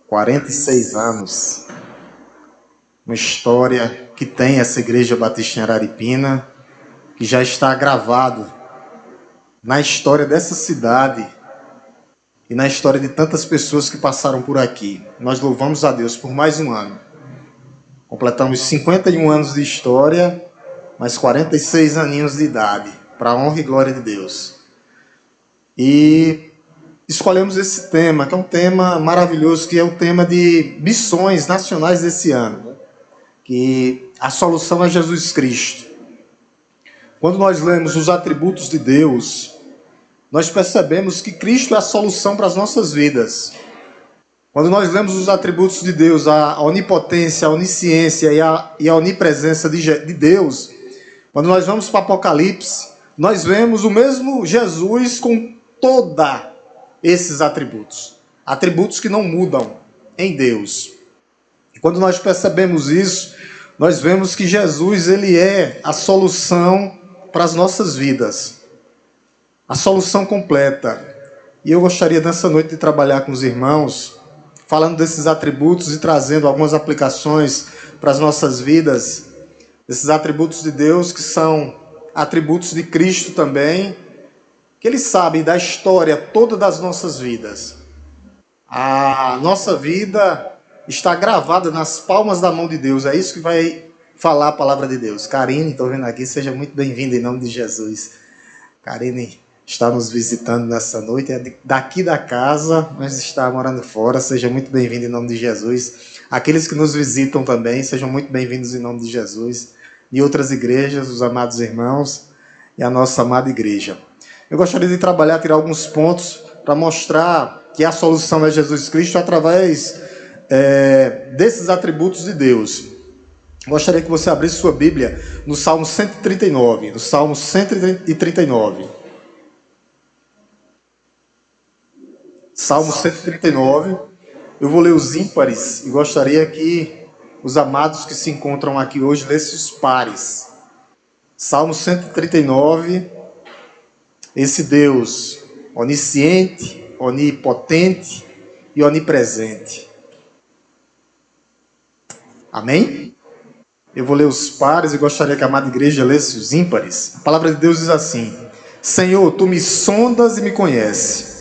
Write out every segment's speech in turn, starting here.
46 anos, uma história que tem essa Igreja Batista em Araripina, que já está gravado na história dessa cidade e na história de tantas pessoas que passaram por aqui. Nós louvamos a Deus por mais um ano. Completamos 51 anos de história, mais 46 aninhos de idade, para a honra e glória de Deus. E escolhemos esse tema, que é um tema maravilhoso, que é o tema de missões nacionais desse ano, que a solução é Jesus Cristo. Quando nós lemos os atributos de Deus, nós percebemos que Cristo é a solução para as nossas vidas. Quando nós lemos os atributos de Deus, a onipotência, a onisciência e a onipresença de Deus, quando nós vamos para o Apocalipse, nós vemos o mesmo Jesus com todos esses atributos. Atributos que não mudam em Deus. E quando nós percebemos isso, nós vemos que Jesus, ele é a solução para as nossas vidas. A solução completa. E eu gostaria nessa noite de trabalhar com os irmãos, falando desses atributos e trazendo algumas aplicações para as nossas vidas, desses atributos de Deus que são atributos de Cristo também, que Ele sabe da história toda das nossas vidas. A nossa vida está gravada nas palmas da mão de Deus, é isso que vai falar a palavra de Deus. Karine, estou vendo aqui, seja muito bem-vinda em nome de Jesus. Karine está nos visitando nessa noite, é daqui da casa, mas está morando fora, seja muito bem-vindo em nome de Jesus. Aqueles que nos visitam também, sejam muito bem-vindos em nome de Jesus. De outras igrejas, os amados irmãos e a nossa amada igreja. Eu gostaria de trabalhar, tirar alguns pontos para mostrar que a solução é Jesus Cristo através desses atributos de Deus. Gostaria que você abrisse sua Bíblia no Salmo 139, no Salmo 139. Salmo 139, eu vou ler os ímpares e gostaria que os amados que se encontram aqui hoje lessem os pares. Salmo 139, esse Deus onisciente, onipotente e onipresente. Amém? Eu vou ler os pares e gostaria que a amada igreja lesse os ímpares. A palavra de Deus diz assim: Senhor, tu me sondas e me conheces.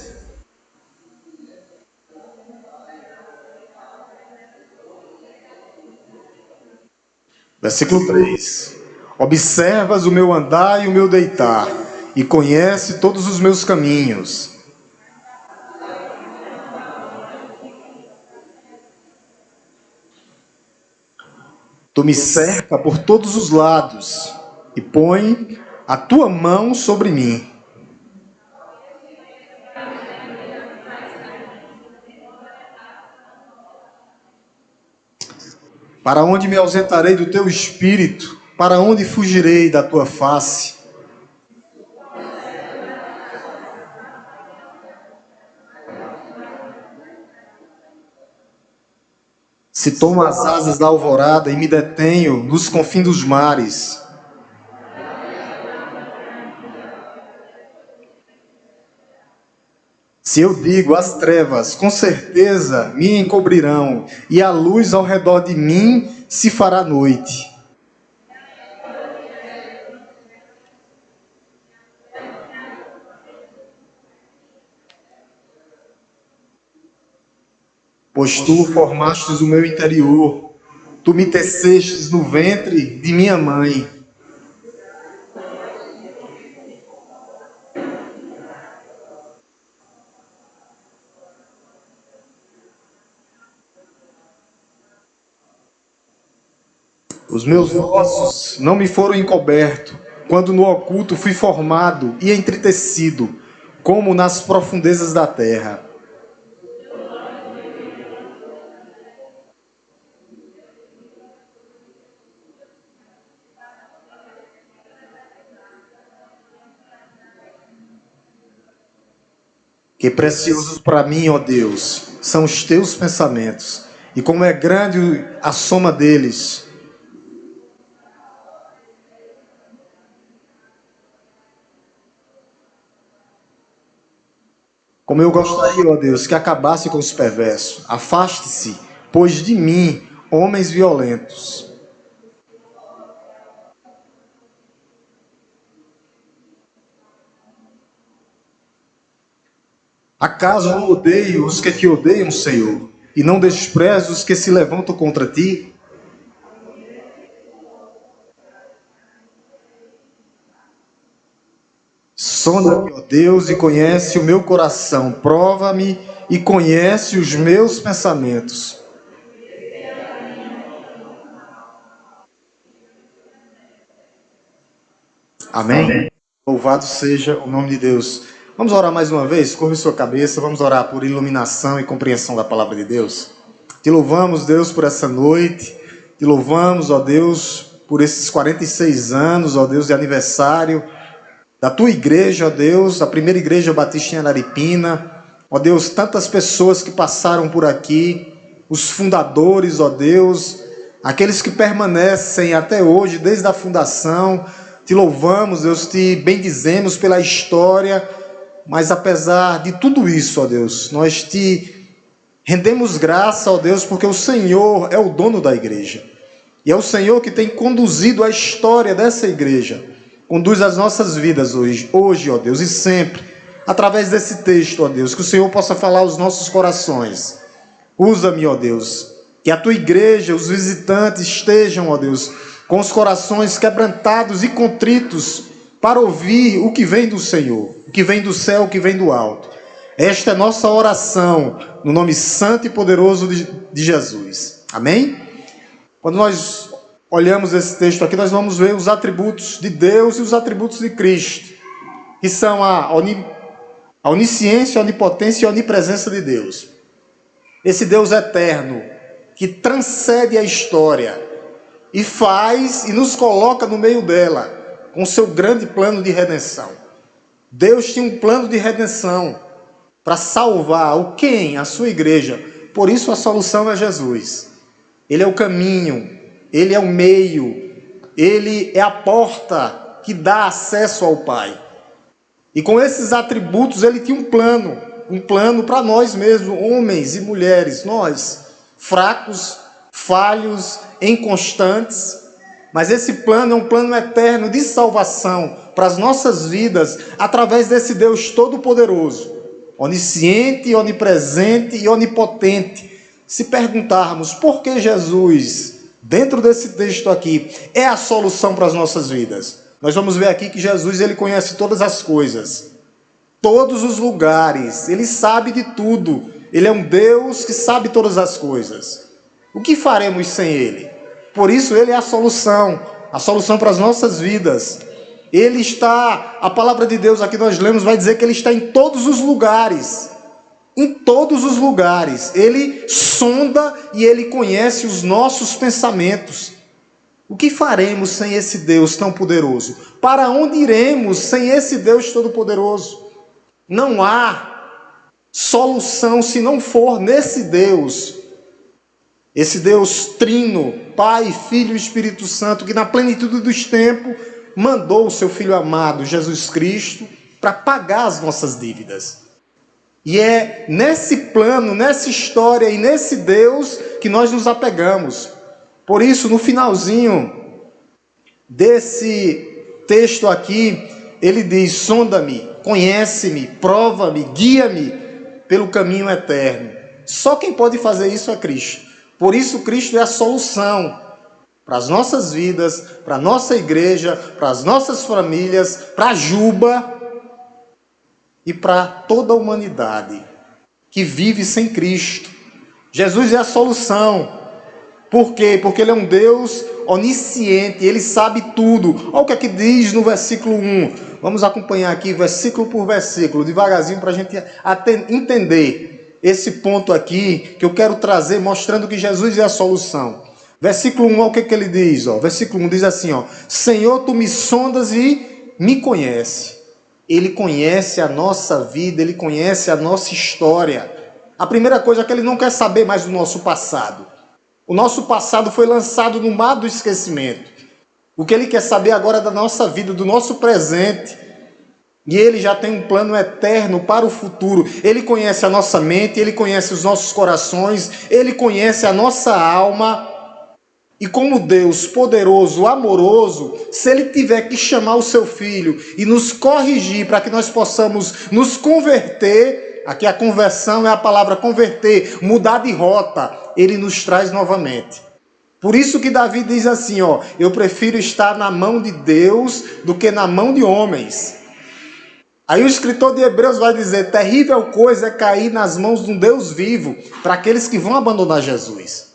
Versículo 3. Observas o meu andar e o meu deitar, e conhece todos os meus caminhos. Tu me cerca por todos os lados, e põe a tua mão sobre mim. Para onde me ausentarei do teu espírito? Para onde fugirei da tua face? Se tomo as asas da alvorada e me detenho nos confins dos mares, se eu digo as trevas, com certeza me encobrirão, e a luz ao redor de mim se fará noite. Pois tu formastes o meu interior, tu me tecestes no ventre de minha mãe. Os meus ossos não me foram encobertos, quando no oculto fui formado e entretecido, como nas profundezas da terra. Que preciosos para mim, ó Deus, são os teus pensamentos, e como é grande a soma deles. Como eu gostaria, ó Deus, que acabasse com os perversos. Afaste-se, pois de mim, homens violentos. Acaso não odeio os que te odeiam, Senhor, e não desprezo os que se levantam contra ti? Sonda-me, ó Deus, e conhece o meu coração. Prova-me e conhece os meus pensamentos. Amém? Louvado seja o nome de Deus. Vamos orar mais uma vez? Curve sua cabeça, vamos orar por iluminação e compreensão da palavra de Deus. Te louvamos, Deus, por essa noite. Te louvamos, ó Deus, por esses 46 anos, ó Deus, de aniversário da tua igreja, ó Deus, a primeira igreja batista em Araripina. Ó Deus, tantas pessoas que passaram por aqui, os fundadores, ó Deus, aqueles que permanecem até hoje, desde a fundação. Te louvamos, Deus, te bendizemos pela história, mas apesar de tudo isso, ó Deus, nós te rendemos graça, ó Deus, porque o Senhor é o dono da igreja. E é o Senhor que tem conduzido a história dessa igreja. Conduz as nossas vidas hoje, ó Deus, e sempre, através desse texto, ó Deus, que o Senhor possa falar aos nossos corações. Usa-me, ó Deus, que a tua igreja, os visitantes estejam, ó Deus, com os corações quebrantados e contritos para ouvir o que vem do Senhor, o que vem do céu, o que vem do alto. Esta é nossa oração, no nome santo e poderoso de Jesus. Amém? Quando nós olhamos esse texto aqui, nós vamos ver os atributos de Deus e os atributos de Cristo, que são a onisciência, a onipotência e a onipresença de Deus. Esse Deus eterno, que transcende a história e faz e nos coloca no meio dela, com seu grande plano de redenção. Deus tinha um plano de redenção para salvar o quem? A sua igreja. Por isso a solução é Jesus. Ele é o caminho, ele é o meio, ele é a porta que dá acesso ao Pai. E com esses atributos ele tinha um plano para nós mesmos, homens e mulheres, nós, fracos, falhos, inconstantes, mas esse plano é um plano eterno de salvação para as nossas vidas, através desse Deus todo-poderoso, onisciente, onipresente e onipotente. Se perguntarmos por que Jesus, dentro desse texto aqui, é a solução para as nossas vidas, nós vamos ver aqui que Jesus, ele conhece todas as coisas, todos os lugares, ele sabe de tudo, ele é um Deus que sabe todas as coisas. O que faremos sem ele? Por isso ele é a solução para as nossas vidas. Ele está, a palavra de Deus aqui nós lemos, vai dizer que ele está em todos os lugares. Em todos os lugares. Ele sonda e ele conhece os nossos pensamentos. O que faremos sem esse Deus tão poderoso? Para onde iremos sem esse Deus todo-poderoso? Não há solução se não for nesse Deus. Esse Deus trino, Pai, Filho e Espírito Santo, que na plenitude dos tempos mandou o seu Filho amado, Jesus Cristo, para pagar as nossas dívidas. E é nesse plano, nessa história e nesse Deus que nós nos apegamos. Por isso, no finalzinho desse texto aqui, ele diz: sonda-me, conhece-me, prova-me, guia-me pelo caminho eterno. Só quem pode fazer isso é Cristo. Por isso, Cristo é a solução para as nossas vidas, para a nossa igreja, para as nossas famílias, para a Juba e para toda a humanidade que vive sem Cristo. Jesus é a solução. Por quê? Porque ele é um Deus onisciente, ele sabe tudo. Olha o que é que diz no versículo 1. Vamos acompanhar aqui versículo por versículo, devagarzinho, para a gente entender esse ponto aqui que eu quero trazer, mostrando que Jesus é a solução. Versículo 1, olha o que ele diz. Versículo 1 diz assim: Senhor, tu me sondas e me conhece. Ele conhece a nossa vida, ele conhece a nossa história. A primeira coisa é que ele não quer saber mais do nosso passado. O nosso passado foi lançado no mar do esquecimento. O que ele quer saber agora é da nossa vida, do nosso presente. E Ele já tem um plano eterno para o futuro. Ele conhece a nossa mente, Ele conhece os nossos corações, Ele conhece a nossa alma. E como Deus poderoso, amoroso, se Ele tiver que chamar o seu Filho e nos corrigir para que nós possamos nos converter, aqui a conversão é a palavra converter, mudar de rota, Ele nos traz novamente. Por isso que Davi diz assim, eu prefiro estar na mão de Deus do que na mão de homens. Aí o escritor de Hebreus vai dizer, terrível coisa é cair nas mãos de um Deus vivo, para aqueles que vão abandonar Jesus.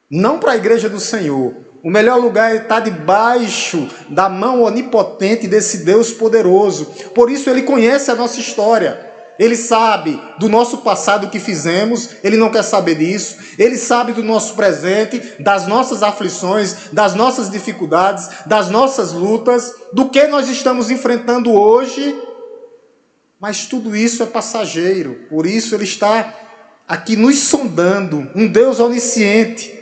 Não para a igreja do Senhor. O melhor lugar é estar debaixo da mão onipotente desse Deus poderoso. Por isso Ele conhece a nossa história. Ele sabe do nosso passado que fizemos, Ele não quer saber disso. Ele sabe do nosso presente, das nossas aflições, das nossas dificuldades, das nossas lutas, do que nós estamos enfrentando hoje. Mas tudo isso é passageiro, por isso Ele está aqui nos sondando, um Deus onisciente.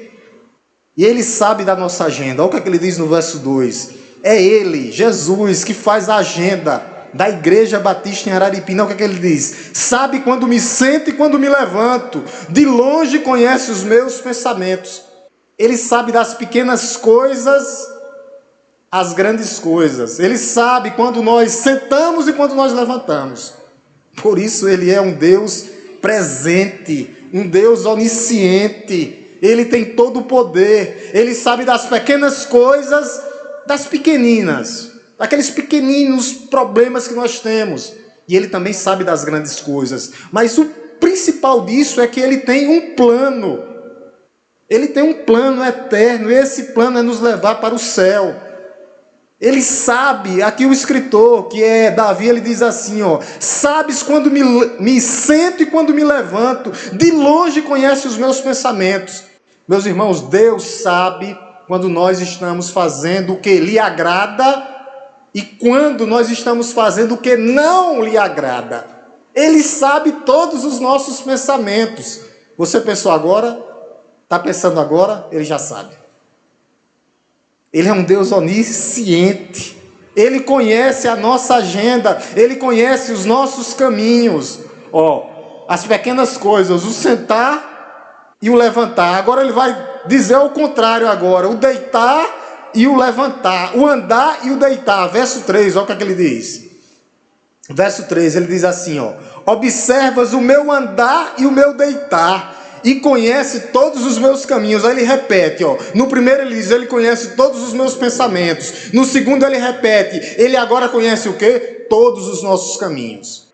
E Ele sabe da nossa agenda. Olha o que Ele diz no verso 2. É Ele, Jesus, que faz a agenda da Igreja Batista em Araripina. Olha o que Ele diz. Sabe quando me sento e quando me levanto. De longe conhece os meus pensamentos. Ele sabe das pequenas coisas as grandes coisas. Ele sabe quando nós sentamos e quando nós levantamos. Por isso Ele é um Deus presente, um Deus onisciente. Ele tem todo o poder. Ele sabe das pequenas coisas, das pequeninas, daqueles pequeninos problemas que nós temos. E Ele também sabe das grandes coisas. Mas o principal disso é que Ele tem um plano. Ele tem um plano eterno. Esse plano é nos levar para o céu. Ele sabe, aqui o escritor, que é Davi, ele diz assim, sabes quando me sento e quando me levanto, de longe conhece os meus pensamentos. Meus irmãos, Deus sabe quando nós estamos fazendo o que lhe agrada e quando nós estamos fazendo o que não lhe agrada. Ele sabe todos os nossos pensamentos. Você pensou agora? Está pensando agora? Ele já sabe. Ele é um Deus onisciente. Ele conhece a nossa agenda. Ele conhece os nossos caminhos. As pequenas coisas, o sentar e o levantar. Agora ele vai dizer o contrário agora. O deitar e o levantar. O andar e o deitar. Verso 3, olha o que ele diz. Verso 3, ele diz assim, observas o meu andar e o meu deitar. E conhece todos os meus caminhos. Aí ele repete, no primeiro ele diz, ele conhece todos os meus pensamentos. No segundo ele repete, ele agora conhece o quê? Todos os nossos caminhos.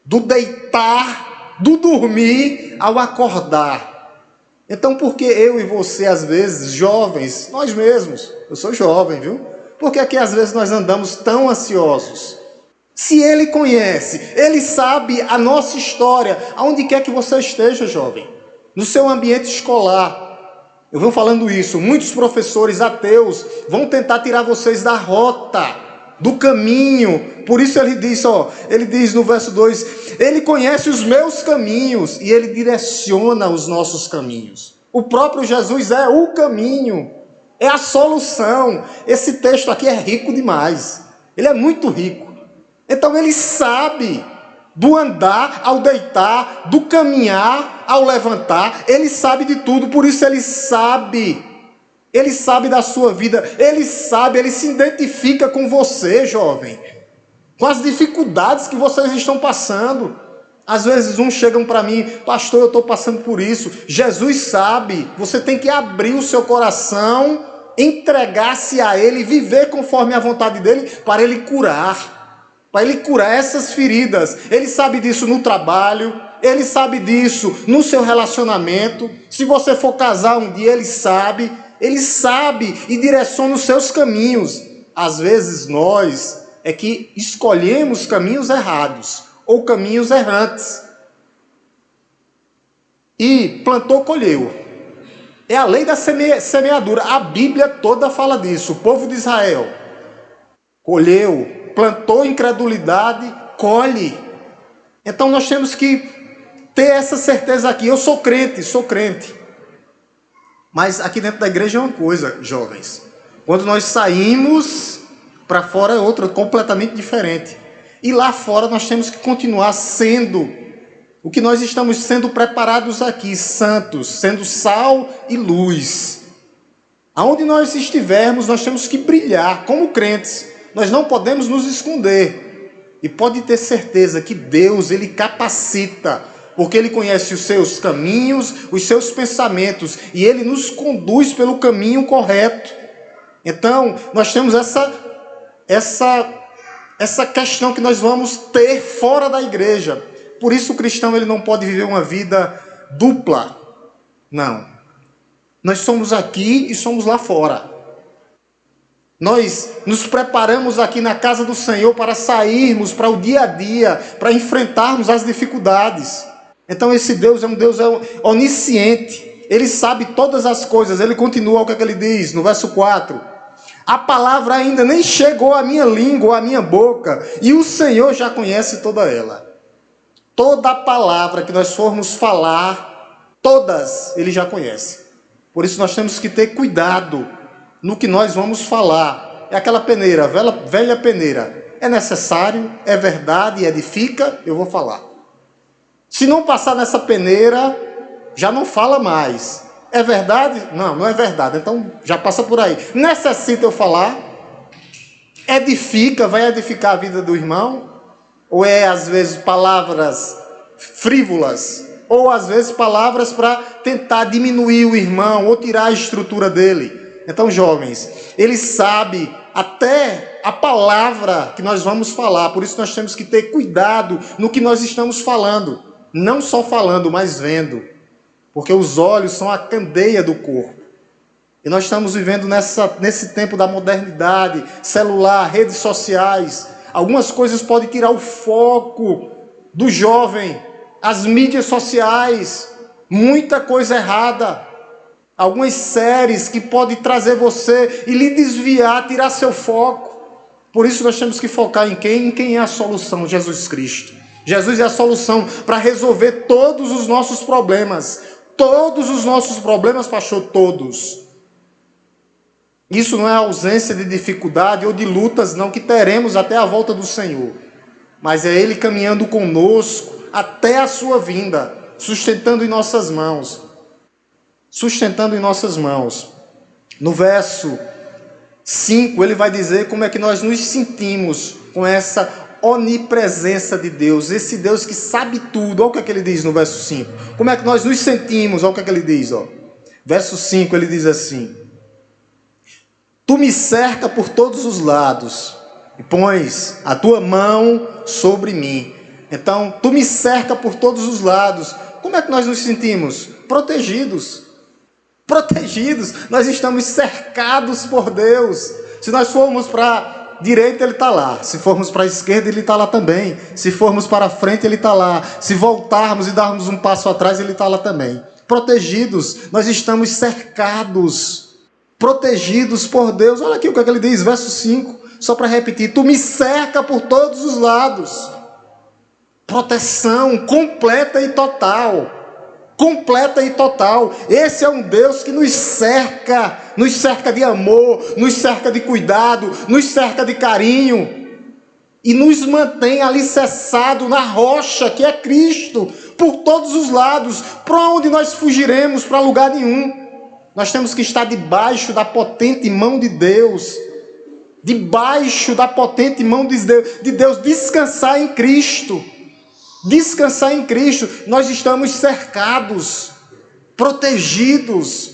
Do deitar, do dormir ao acordar. Então por que eu e você às vezes, jovens, nós mesmos, eu sou jovem, viu? Por que às vezes nós andamos tão ansiosos? Se Ele conhece, Ele sabe a nossa história, aonde quer que você esteja, jovem. No seu ambiente escolar, eu venho falando isso, muitos professores ateus vão tentar tirar vocês da rota, do caminho. Por isso ele diz no verso 2, Ele conhece os meus caminhos e Ele direciona os nossos caminhos. O próprio Jesus é o caminho, é a solução. Esse texto aqui é rico demais, ele é muito rico. Então Ele sabe do andar ao deitar, do caminhar ao levantar, Ele sabe de tudo, por isso Ele sabe da sua vida, Ele se identifica com você, jovem, com as dificuldades que vocês estão passando. Às vezes uns chegam para mim, pastor, eu estou passando por isso. Jesus sabe, você tem que abrir o seu coração, entregar-se a Ele, viver conforme a vontade dEle, para Ele curar essas feridas. Ele sabe disso no trabalho, Ele sabe disso no seu relacionamento. Se você for casar um dia, Ele sabe e direciona os seus caminhos. Às vezes nós é que escolhemos caminhos errados ou caminhos errantes. E plantou, colheu. É a lei da semeadura. A Bíblia toda fala disso. O povo de Israel colheu, plantou incredulidade, colhe. Então nós temos que ter essa certeza aqui. Eu sou crente. Mas aqui dentro da igreja é uma coisa, jovens. Quando nós saímos para fora é outra, completamente diferente. E lá fora nós temos que continuar sendo o que nós estamos sendo preparados aqui, santos, sendo sal e luz. Aonde nós estivermos, nós temos que brilhar como crentes. Nós não podemos nos esconder. E pode ter certeza que Deus, Ele capacita, porque Ele conhece os seus caminhos, os seus pensamentos, e Ele nos conduz pelo caminho correto. Então, nós temos essa questão que nós vamos ter fora da igreja. Por isso o cristão ele não pode viver uma vida dupla. Não. Nós somos aqui e somos lá fora. Nós nos preparamos aqui na casa do Senhor para sairmos para o dia a dia, para enfrentarmos as dificuldades. Então esse Deus é um Deus onisciente. Ele sabe todas as coisas. Ele continua o que ele diz no verso 4. A palavra ainda nem chegou à minha língua, à minha boca, e o Senhor já conhece toda ela. Toda a palavra que nós formos falar, todas, Ele já conhece. Por isso nós temos que ter cuidado no que nós vamos falar. É aquela peneira, velha peneira. É necessário, é verdade, edifica, eu vou falar. Se não passar nessa peneira, já não fala mais. É verdade? Não, não é verdade. Então já passa por aí. Necessita eu falar? Edifica, vai edificar a vida do irmão? Ou é às vezes palavras frívolas? Ou às vezes palavras para tentar diminuir o irmão ou tirar a estrutura dele? Então, jovens, ele sabe até a palavra que nós vamos falar. Por isso nós temos que ter cuidado no que nós estamos falando. Não só falando, mas vendo. Porque os olhos são a candeia do corpo. E nós estamos vivendo nesse tempo da modernidade, celular, redes sociais. Algumas coisas podem tirar o foco do jovem. As mídias sociais, muita coisa errada. Algumas séries que podem trazer você e lhe desviar, tirar seu foco. Por isso nós temos que focar em quem? Em quem é a solução? Jesus Cristo. Jesus é a solução para resolver todos os nossos problemas. Todos os nossos problemas, pastor, todos. Isso não é ausência de dificuldade ou de lutas, não, que teremos até a volta do Senhor. Mas é Ele caminhando conosco até a sua vinda, sustentando em nossas mãos. Sustentando em nossas mãos. No verso 5, ele vai dizer como é que nós nos sentimos com essa onipresença de Deus, esse Deus que sabe tudo. Olha o que ele diz no verso 5. Como é que nós nos sentimos? Olha o que ele diz. Verso 5, ele diz assim: Tu me cerca por todos os lados e pões a tua mão sobre mim. Então, tu me cerca por todos os lados. Como é que nós nos sentimos? Protegidos. Protegidos. Nós estamos cercados por Deus. Se nós formos para a direita, Ele está lá. Se formos para a esquerda, Ele está lá também. Se formos para a frente, Ele está lá. Se voltarmos e darmos um passo atrás, Ele está lá também. Protegidos. Nós estamos cercados. Protegidos por Deus. Olha aqui o que ele diz, verso 5. Só para repetir. Tu me cerca por todos os lados. Proteção completa e total. Completa e total. Esse é um Deus que nos cerca de amor, nos cerca de cuidado, nos cerca de carinho e nos mantém alicerçado na rocha que é Cristo, por todos os lados. Para onde nós fugiremos? Para lugar nenhum. Nós temos que estar debaixo da potente mão de Deus, debaixo da potente mão de Deus, descansar em Cristo. Descansar em Cristo. Nós estamos cercados, protegidos,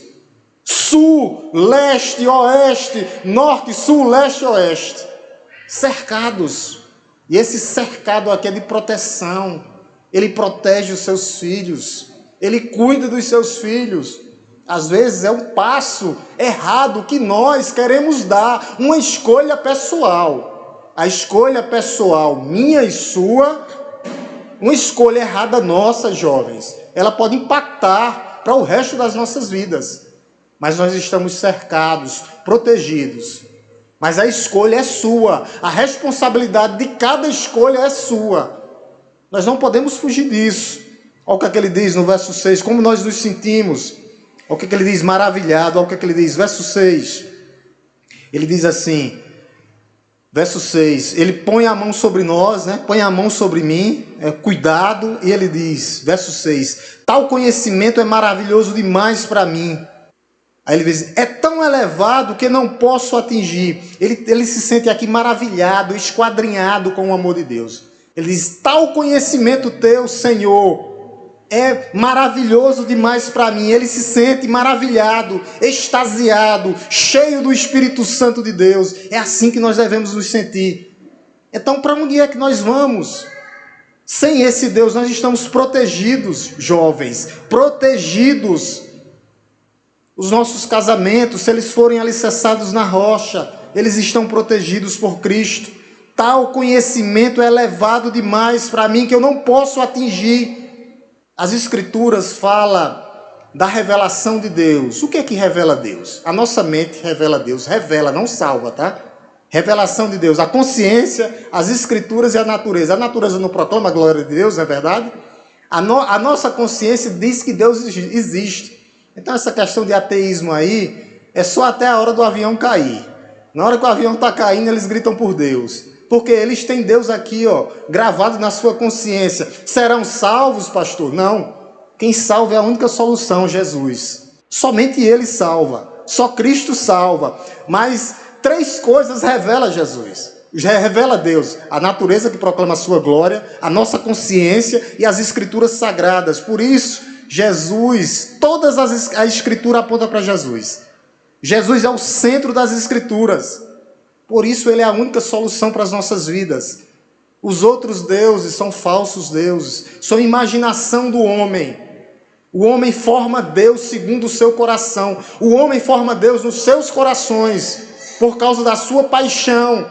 sul, leste, oeste, norte, sul, leste, oeste, cercados. E esse cercado aqui é de proteção. Ele protege os seus filhos, Ele cuida dos seus filhos. Às vezes é um passo errado que nós queremos dar, uma escolha pessoal. A escolha pessoal minha e sua, uma escolha errada nossa, jovens, ela pode impactar para o resto das nossas vidas. Mas nós estamos cercados, protegidos. Mas a escolha é sua. A responsabilidade de cada escolha é sua. Nós não podemos fugir disso. Olha o que ele diz no verso 6, como nós nos sentimos. Olha o que ele diz, maravilhado. Olha o que ele diz, verso 6. Ele diz assim: Verso 6, ele põe a mão sobre nós, né? Põe a mão sobre mim, cuidado, e ele diz, verso 6, tal conhecimento é maravilhoso demais para mim. Aí ele diz, é tão elevado que não posso atingir. Ele se sente aqui maravilhado, esquadrinhado com o amor de Deus. Ele diz, tal conhecimento teu, Senhor, é maravilhoso demais para mim. Ele se sente maravilhado, extasiado, cheio do Espírito Santo de Deus. É assim que nós devemos nos sentir. Então, para onde é que nós vamos? Sem esse Deus, nós estamos protegidos, jovens, protegidos. Os nossos casamentos, se eles forem alicerçados na rocha, eles estão protegidos por Cristo. Tal conhecimento é elevado demais para mim que eu não posso atingir. As Escrituras falam da revelação de Deus. O que é que revela Deus? A nossa mente revela Deus. Revela, não salva, tá? Revelação de Deus. A consciência, as Escrituras e a natureza. A natureza não proclama a glória de Deus, não é verdade? A nossa consciência diz que Deus existe. Então essa questão de ateísmo aí é só até a hora do avião cair. Na hora que o avião está caindo, eles gritam por Deus. Porque eles têm Deus aqui, gravado na sua consciência. Serão salvos, pastor? Não. Quem salva é a única solução, Jesus. Somente Ele salva. Só Cristo salva. Mas 3 coisas revela Jesus. Revela Deus. A natureza que proclama a sua glória, a nossa consciência e as Escrituras sagradas. Por isso, Jesus, a Escritura aponta para Jesus. Jesus é o centro das Escrituras. Por isso ele é a única solução para as nossas vidas. Os outros deuses são falsos deuses, são imaginação do homem. O homem forma Deus segundo o seu coração. O homem forma Deus nos seus corações, por causa da sua paixão.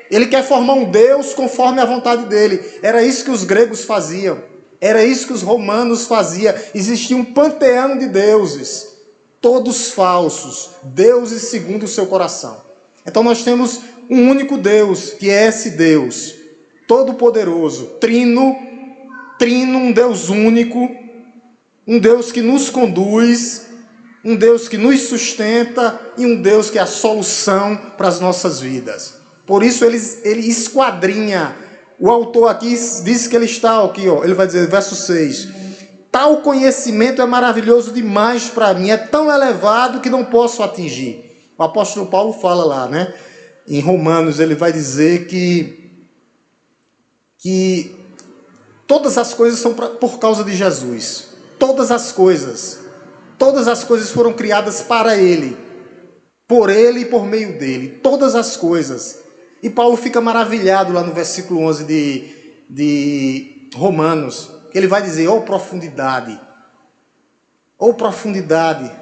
Ele quer formar um Deus conforme a vontade dele. Era isso que os gregos faziam. Era isso que os romanos faziam. Existia um panteão de deuses, todos falsos, deuses segundo o seu coração. Então nós temos um único Deus, que é esse Deus, todo-poderoso, trino, um Deus único, um Deus que nos conduz, um Deus que nos sustenta e um Deus que é a solução para as nossas vidas. Por isso ele esquadrinha. O autor aqui diz que ele está aqui, ele vai dizer, verso 6, tal conhecimento é maravilhoso demais para mim, é tão elevado que não posso atingir. O apóstolo Paulo fala lá, né? Em Romanos, ele vai dizer que todas as coisas são por causa de Jesus. Todas as coisas foram criadas para Ele, por Ele e por meio dEle. Todas as coisas. E Paulo fica maravilhado lá no versículo 11 de Romanos. Ele vai dizer, profundidade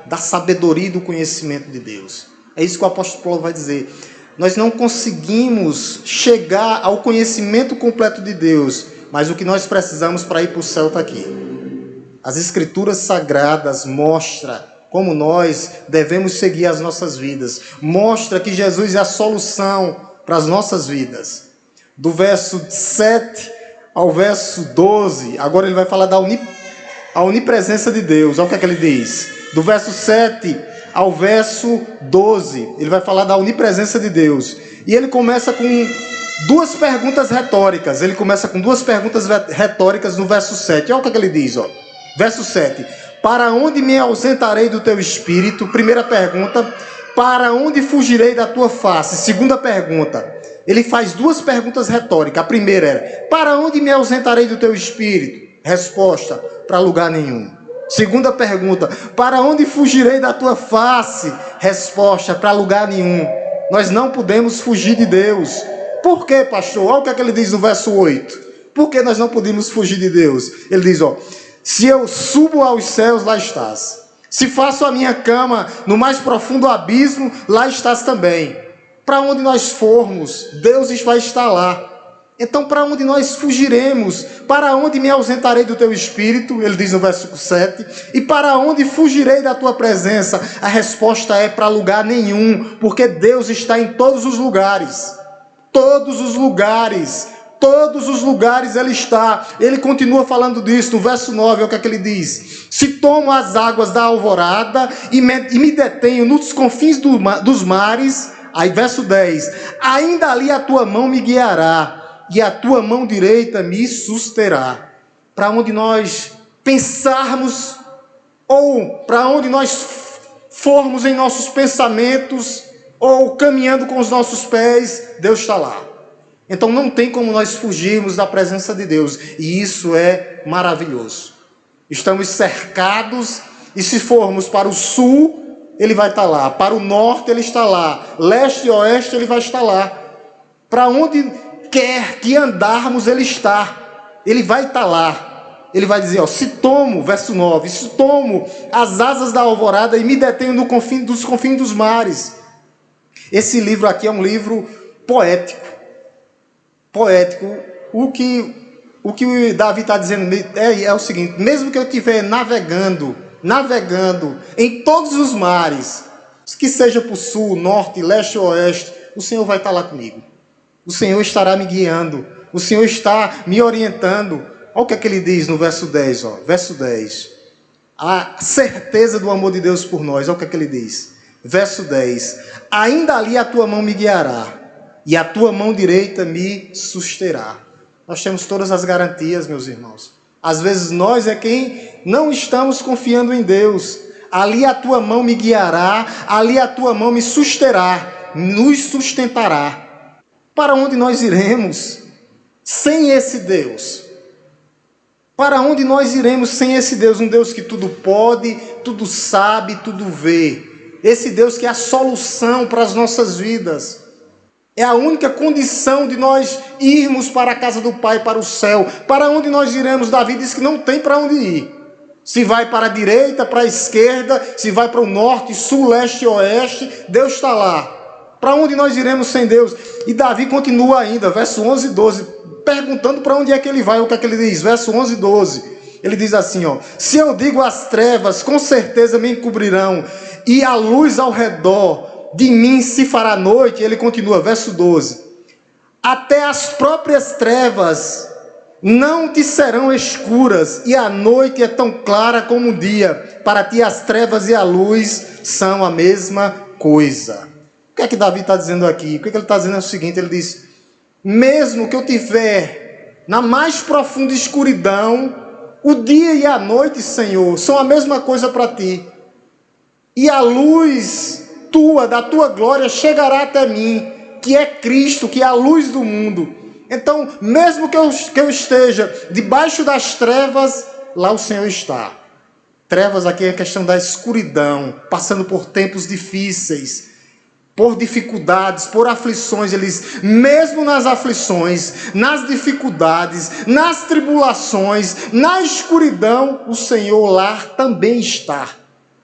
da sabedoria e do conhecimento de Deus. É isso que o apóstolo Paulo vai dizer. Nós não conseguimos chegar ao conhecimento completo de Deus, mas o que nós precisamos para ir para o céu está aqui. As Escrituras Sagradas mostram como nós devemos seguir as nossas vidas. Mostra que Jesus é a solução para as nossas vidas. Do verso 7 ao verso 12, agora ele vai falar da onipresença de Deus. Olha o que ele diz. Do verso 7 ao verso 12, ele vai falar da onipresença de Deus. E ele começa com 2 perguntas retóricas. Ele começa com 2 perguntas retóricas no verso 7. Olha o que ele diz, Verso 7. Para onde me ausentarei do teu espírito? Primeira pergunta. Para onde fugirei da tua face? Segunda pergunta. Ele faz 2 perguntas retóricas. A primeira era, para onde me ausentarei do teu espírito? Resposta, para lugar nenhum. Segunda pergunta, para onde fugirei da tua face? Resposta, para lugar nenhum. Nós não podemos fugir de Deus. Por quê, pastor? Olha o que ele diz no verso 8. Por que nós não podemos fugir de Deus? Ele diz, se eu subo aos céus, lá estás. Se faço a minha cama no mais profundo abismo, lá estás também. Para onde nós formos, Deus vai estar lá. Então, para onde nós fugiremos? Para onde me ausentarei do teu espírito? Ele diz no versículo 7. E para onde fugirei da tua presença? A resposta é para lugar nenhum, porque Deus está em todos os lugares. Todos os lugares. Todos os lugares Ele está. Ele continua falando disso no verso 9, olha o que ele diz. Se tomo as águas da alvorada e me detenho nos confins dos mares, Aí verso 10, ainda ali a tua mão me guiará, e a tua mão direita me susterá. Para onde nós pensarmos, ou para onde nós formos em nossos pensamentos, ou caminhando com os nossos pés, Deus está lá. Então não tem como nós fugirmos da presença de Deus, e isso é maravilhoso. Estamos cercados, e se formos para o sul, Ele vai estar lá. Para o norte, Ele está lá. Leste e oeste, Ele vai estar lá. Para onde quer que andarmos, Ele está. Ele vai estar lá. Ele vai dizer, se tomo, verso 9, se tomo as asas da alvorada e me detenho dos confins dos mares. Esse livro aqui é um livro poético. Poético. O que Davi está dizendo é o seguinte: mesmo que eu estiver navegando em todos os mares, que seja para o sul, norte, leste ou oeste, o Senhor vai estar lá comigo. O Senhor estará me guiando. O Senhor está me orientando. Olha o que é que ele diz no verso 10. Verso 10. A certeza do amor de Deus por nós. Olha o que é que ele diz. Verso 10. Ainda ali a tua mão me guiará, e a tua mão direita me susterá. Nós temos todas as garantias, meus irmãos. Às vezes nós é quem não estamos confiando em Deus. Ali a tua mão me guiará, ali a tua mão me susterá, nos sustentará. Para onde nós iremos sem esse Deus? Para onde nós iremos sem esse Deus? Um Deus que tudo pode, tudo sabe, tudo vê. Esse Deus que é a solução para as nossas vidas. É a única condição de nós irmos para a casa do Pai, para o céu. Para onde nós iremos? Davi diz que não tem para onde ir. Se vai para a direita, para a esquerda, se vai para o norte, sul, leste e oeste, Deus está lá. Para onde nós iremos sem Deus? E Davi continua ainda, verso 11 e 12, perguntando para onde é que ele vai. O que é que ele diz? Verso 11 e 12. Ele diz assim, se eu digo as trevas, com certeza me encobrirão, e a luz ao redor de mim se fará noite. Ele continua, verso 12. Até as próprias trevas não te serão escuras, e a noite é tão clara como o dia. Para ti as trevas e a luz são a mesma coisa. O que é que Davi está dizendo aqui? O que é que ele está dizendo é o seguinte, ele diz, mesmo que eu tiver na mais profunda escuridão, o dia e a noite, Senhor, são a mesma coisa para ti. E a luz da tua glória chegará até mim, que é Cristo, que é a luz do mundo. Então, mesmo que eu esteja debaixo das trevas, lá o Senhor está. Trevas aqui é a questão da escuridão, passando por tempos difíceis, por dificuldades, por aflições. Ele diz, mesmo nas aflições, nas dificuldades, nas tribulações, na escuridão, o Senhor lá também está.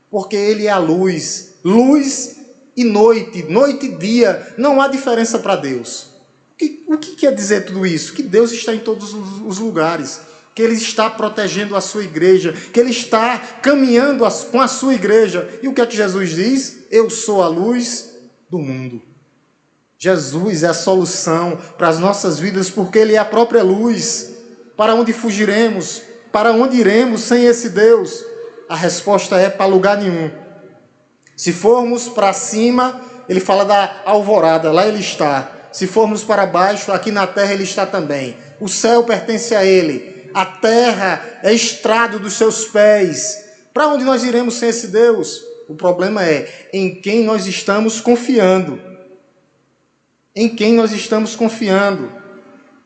Porque Ele é a luz. Luz e noite, noite e dia, não há diferença para Deus. O que quer dizer tudo isso? Que Deus está em todos os lugares, que Ele está protegendo a sua igreja, que Ele está caminhando com a sua igreja. E o que é que Jesus diz? Eu sou a luz do mundo. Jesus é a solução para as nossas vidas, porque Ele é a própria luz. Para onde fugiremos? Para onde iremos sem esse Deus? A resposta é para lugar nenhum. Se formos para cima, ele fala da alvorada, lá Ele está. Se formos para baixo, aqui na terra Ele está também. O céu pertence a Ele. A terra é estrado dos seus pés. Para onde nós iremos sem esse Deus? O problema é em quem nós estamos confiando. Em quem nós estamos confiando.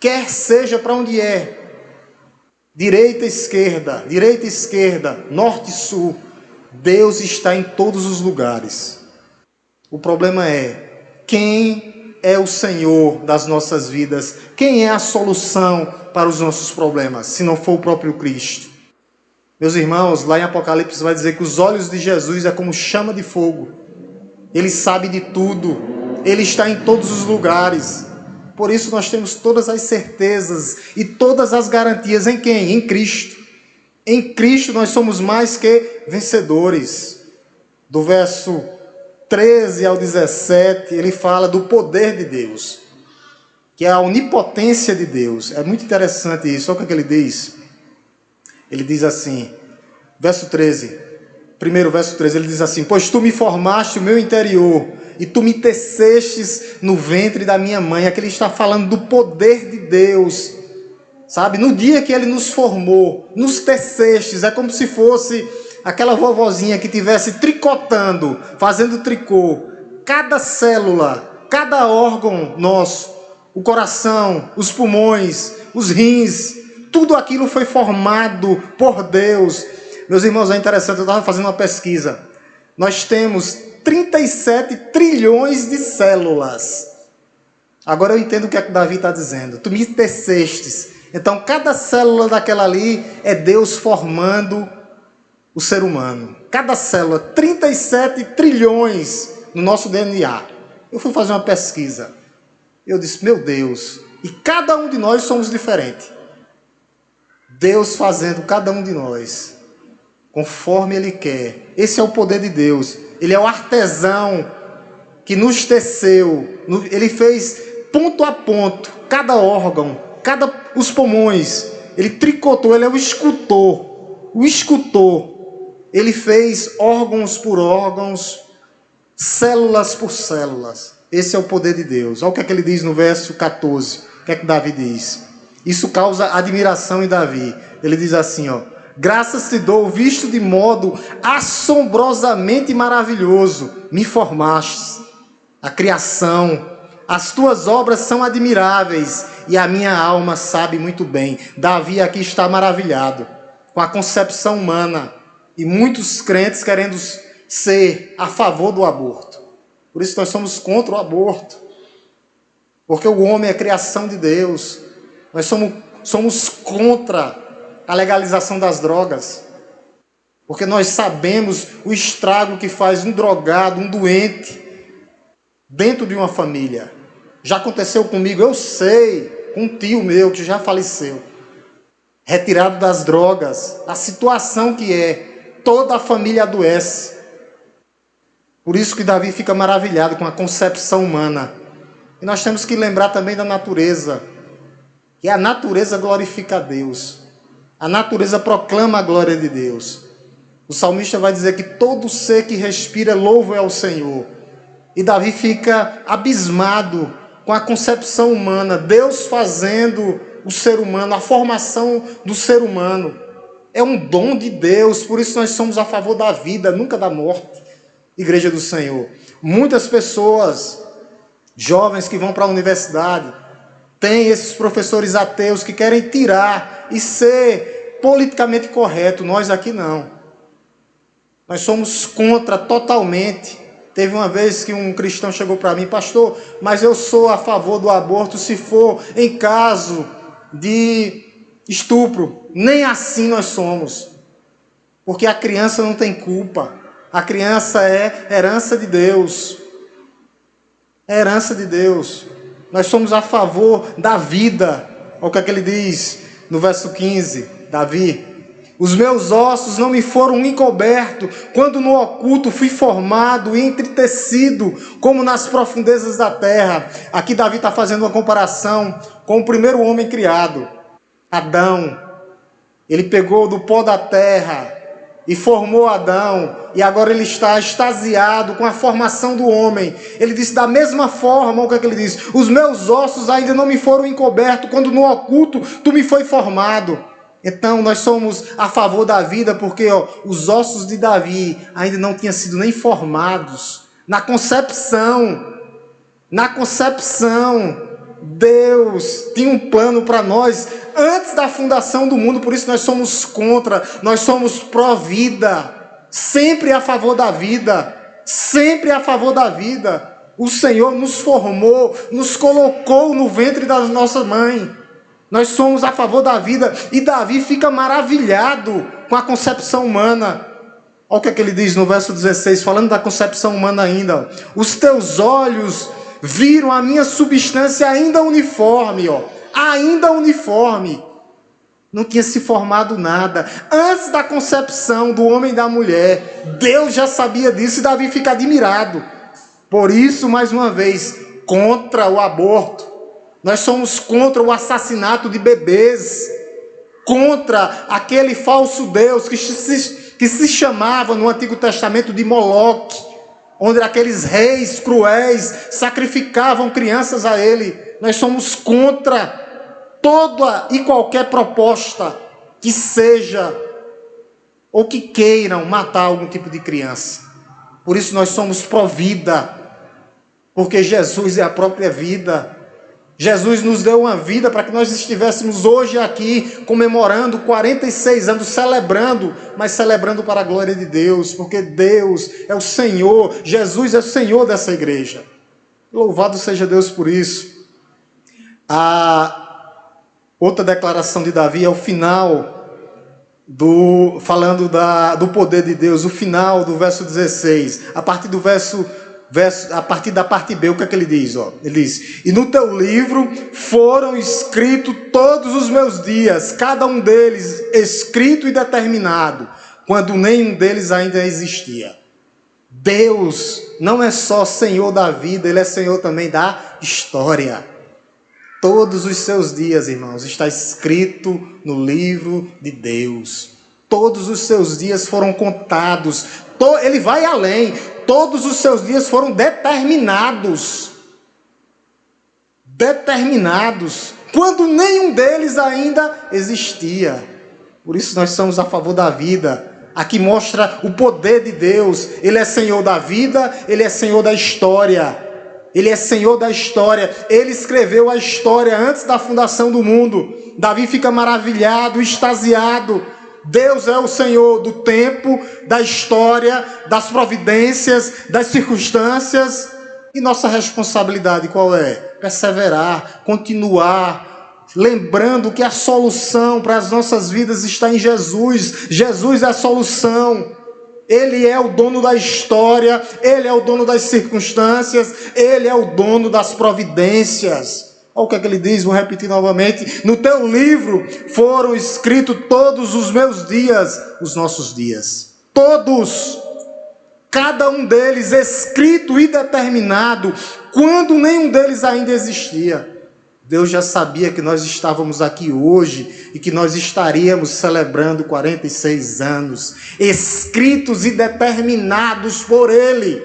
Quer seja para onde é. Direita, esquerda, norte e sul. Deus está em todos os lugares. O problema é quem é o Senhor das nossas vidas? Quem é a solução para os nossos problemas, se não for o próprio Cristo? Meus irmãos, lá em Apocalipse vai dizer que os olhos de Jesus é como chama de fogo. Ele sabe de tudo. Ele está em todos os lugares. Por isso nós temos todas as certezas e todas as garantias em quem? Em Cristo. Em Cristo nós somos mais que vencedores. Do verso 13 ao 17, ele fala do poder de Deus, que é a onipotência de Deus. É muito interessante isso. Olha o que ele diz. Ele diz assim, verso 13, primeiro verso 13, ele diz assim, pois tu me formaste o meu interior, e tu me tecestes no ventre da minha mãe. Aqui ele está falando do poder de Deus, sabe? No dia que ele nos formou, nos tecestes, é como se fosse aquela vovozinha que estivesse tricotando, fazendo tricô. Cada célula, cada órgão nosso, o coração, os pulmões, os rins, tudo aquilo foi formado por Deus. Meus irmãos, é interessante, eu estava fazendo uma pesquisa. Nós temos 37 trilhões de células. Agora eu entendo o que é que Davi está dizendo. Tu me tecestes. Então, cada célula daquela ali é Deus formando o ser humano. Cada célula, 37 trilhões no nosso DNA. Eu fui fazer uma pesquisa. Eu disse, meu Deus, e cada um de nós somos diferentes. Deus fazendo cada um de nós conforme Ele quer. Esse é o poder de Deus. Ele é o artesão que nos teceu. Ele fez ponto a ponto, cada órgão, os pulmões. Ele tricotou, ele é o escultor. O escultor. Ele fez órgãos por órgãos, células por células. Esse é o poder de Deus. Olha o que é que ele diz no verso 14. O que é que Davi diz? Isso causa admiração em Davi. Ele diz assim, ó: graças te dou, visto de modo assombrosamente maravilhoso, me formaste. A criação, as tuas obras são admiráveis e a minha alma sabe muito bem. Davi aqui está maravilhado com a concepção humana e muitos crentes querendo ser a favor do aborto. Por isso nós somos contra o aborto, porque o homem é criação de Deus. Nós somos contra a legalização das drogas, porque nós sabemos o estrago que faz um drogado, um doente, dentro de uma família. Já aconteceu comigo, eu sei, com um tio meu que já faleceu, retirado das drogas, a situação que é, toda a família adoece. Por isso que Davi fica maravilhado com a concepção humana. E nós temos que lembrar também da natureza, que a natureza glorifica a Deus. A natureza proclama a glória de Deus. O salmista vai dizer que todo ser que respira louva ao Senhor. E Davi fica abismado com a concepção humana, Deus fazendo o ser humano, a formação do ser humano. É um dom de Deus, por isso nós somos a favor da vida, nunca da morte. Igreja do Senhor. Muitas pessoas, jovens que vão para a universidade, tem esses professores ateus que querem tirar e ser politicamente correto. Nós aqui não. Nós somos contra totalmente. Teve uma vez que um cristão chegou para mim, pastor, mas eu sou a favor do aborto se for em caso de estupro. Nem assim nós somos. Porque a criança não tem culpa. A criança é herança de Deus. É herança de Deus. Nós somos a favor da vida. Olha o que é que ele diz no verso 15, Davi. Os meus ossos não me foram encobertos, quando no oculto fui formado e entretecido, como nas profundezas da terra. Aqui Davi está fazendo uma comparação com o primeiro homem criado, Adão. Ele pegou do pó da terra e formou Adão, e agora ele está extasiado com a formação do homem. Ele disse, da mesma forma, o que é que ele diz? Os meus ossos ainda não me foram encobertos, quando no oculto tu me foi formado. Então nós somos a favor da vida, porque os ossos de Davi ainda não tinham sido nem formados. Na concepção, Deus tinha um plano para nós antes da fundação do mundo. Por isso nós somos contra, nós somos pró-vida, sempre a favor da vida, sempre a favor da vida. O Senhor nos formou, nos colocou no ventre da nossa mãe. Nós somos a favor da vida. E Davi fica maravilhado com a concepção humana. Olha o que é que ele diz no verso 16, falando da concepção humana ainda. Os teus olhos viram a minha substância ainda uniforme, ainda uniforme. Não tinha se formado nada. Antes da concepção do homem e da mulher, Deus já sabia disso e Davi fica admirado. Por isso, mais uma vez, contra o aborto. Nós somos contra o assassinato de bebês, contra aquele falso Deus que se chamava no Antigo Testamento de Moloque. onde aqueles reis cruéis sacrificavam crianças a ele. Nós somos contra toda e qualquer proposta que seja ou que queiram matar algum tipo de criança. Por isso nós somos pró-vida, porque Jesus é a própria vida. Jesus nos deu uma vida para que nós estivéssemos hoje aqui comemorando 46 anos, celebrando, mas celebrando para a glória de Deus, porque Deus é o Senhor, Jesus é o Senhor dessa igreja. Louvado seja Deus por isso. A outra declaração de Davi é o final, falando do poder de Deus, o final do verso 16, a partir da parte B, o que é que ele diz? Ele diz: e no teu livro foram escritos todos os meus dias, cada um deles escrito e determinado, quando nenhum deles ainda existia. Deus não é só Senhor da vida, Ele é Senhor também da história. Todos os seus dias, irmãos, está escrito no livro de Deus. Todos os seus dias foram contados. Ele vai além. Todos os seus dias foram determinados. Determinados. Quando nenhum deles ainda existia. Por isso nós somos a favor da vida. Aqui mostra o poder de Deus. Ele é Senhor da vida, Ele é Senhor da história. Ele é Senhor da história. Ele escreveu a história antes da fundação do mundo. Davi fica maravilhado, extasiado. Deus é o Senhor do tempo, da história, das providências, das circunstâncias. E nossa responsabilidade qual é? Perseverar, continuar, lembrando que a solução para as nossas vidas está em Jesus. Jesus é a solução. Ele é o dono da história, Ele é o dono das circunstâncias, Ele é o dono das providências. Olha o que é que ele diz, vou repetir novamente. No teu livro foram escritos todos os meus dias, os nossos dias. Todos, cada um deles escrito e determinado, quando nenhum deles ainda existia. Deus já sabia que nós estávamos aqui hoje e que nós estaríamos celebrando 46 anos, escritos e determinados por Ele.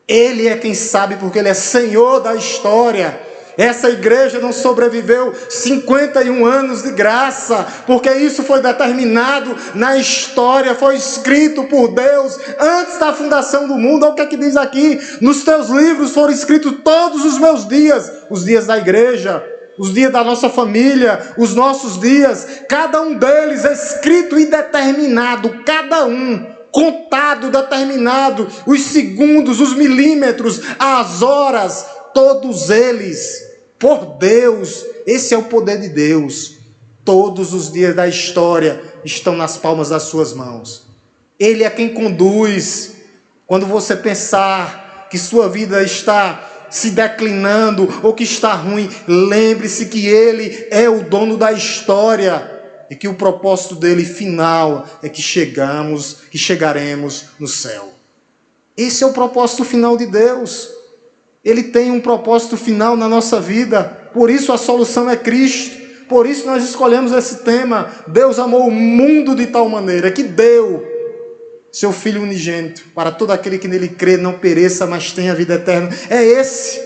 Ele é quem sabe, porque Ele é Senhor da história. Essa igreja não sobreviveu 51 anos de graça, porque isso foi determinado na história, foi escrito por Deus antes da fundação do mundo. Olha o que é que diz aqui: nos teus livros foram escritos todos os meus dias, os dias da igreja, os dias da nossa família, os nossos dias, cada um deles é escrito e determinado, cada um contado, determinado, os segundos, os milímetros, as horas, todos eles por Deus. Esse é o poder de Deus. Todos os dias da história estão nas palmas das suas mãos. Ele é quem conduz. Quando você pensar que sua vida está se declinando ou que está ruim, lembre-se que Ele é o dono da história e que o propósito dele final é que chegaremos no céu. Esse é o propósito final de Deus. Ele tem um propósito final na nossa vida. Por isso a solução é Cristo. Por isso nós escolhemos esse tema. Deus amou o mundo de tal maneira que deu seu Filho unigênito, para todo aquele que nele crê não pereça, mas tenha vida eterna. É esse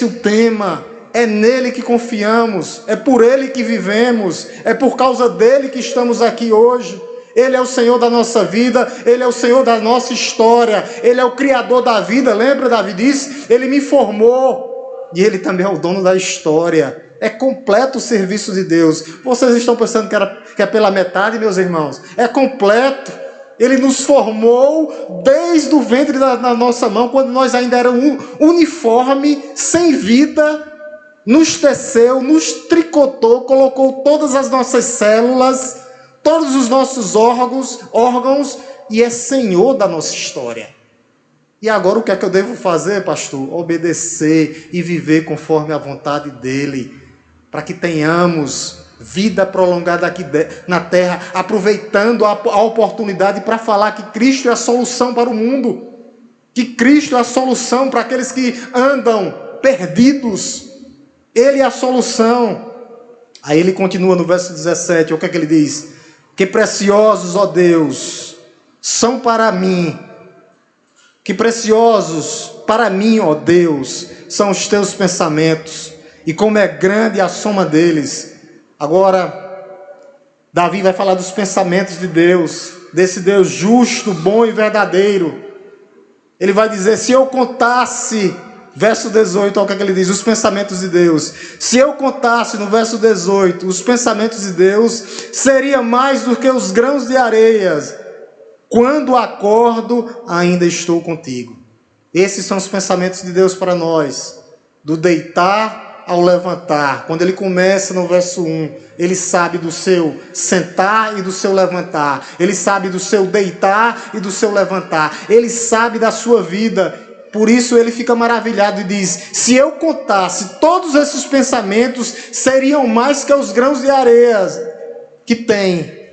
o tema. É nele que confiamos. É por ele que vivemos. É por causa dele que estamos aqui hoje. Ele é o Senhor da nossa vida, Ele é o Senhor da nossa história, Ele é o Criador da vida. Lembra, Davi disse? Ele me formou e Ele também é o dono da história. É completo o serviço de Deus. Vocês estão pensando que é pela metade, meus irmãos? É completo. Ele nos formou desde o ventre da nossa mão, quando nós ainda éramos uniforme, sem vida, nos teceu, nos tricotou, colocou todas as nossas células, todos os nossos órgãos, e é Senhor da nossa história. E agora o que é que eu devo fazer, pastor? Obedecer e viver conforme a vontade dEle, para que tenhamos vida prolongada aqui na terra, aproveitando a oportunidade para falar que Cristo é a solução para o mundo, que Cristo é a solução para aqueles que andam perdidos. Ele é a solução. Aí ele continua no verso 17, o que é que ele diz? Que preciosos, ó Deus, são para mim Que preciosos para mim, ó Deus, são os teus pensamentos, e como é grande a soma deles. Agora, Davi vai falar dos pensamentos de Deus, desse Deus justo, bom e verdadeiro. Ele vai dizer, se eu contasse, verso 18, olha o que ele diz, os pensamentos de Deus. Se eu contasse, no verso 18, os pensamentos de Deus, seria mais do que os grãos de areias. Quando acordo, ainda estou contigo. Esses são os pensamentos de Deus para nós, do deitar ao levantar. Quando ele começa no verso 1, ele sabe do seu sentar e do seu levantar. Ele sabe do seu deitar e do seu levantar. Ele sabe da sua vida. Por isso ele fica maravilhado e diz, se eu contasse todos esses pensamentos, seriam mais que os grãos de areia que tem.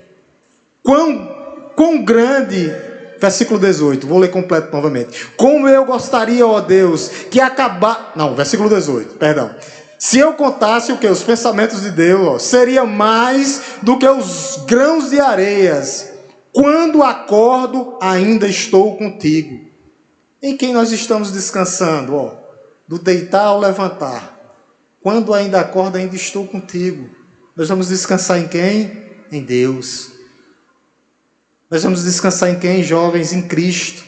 Quão grande, versículo 18, vou ler completo novamente. Como eu gostaria, ó Deus, que versículo 18, perdão. Se eu contasse o que? Os pensamentos de Deus, ó, seria mais do que os grãos de areias. Quando acordo, ainda estou contigo. Em quem nós estamos descansando, ó? Do deitar ao levantar. Quando ainda acordo, ainda estou contigo. Nós vamos descansar em quem? Em Deus. Nós vamos descansar em quem, jovens? Em Cristo.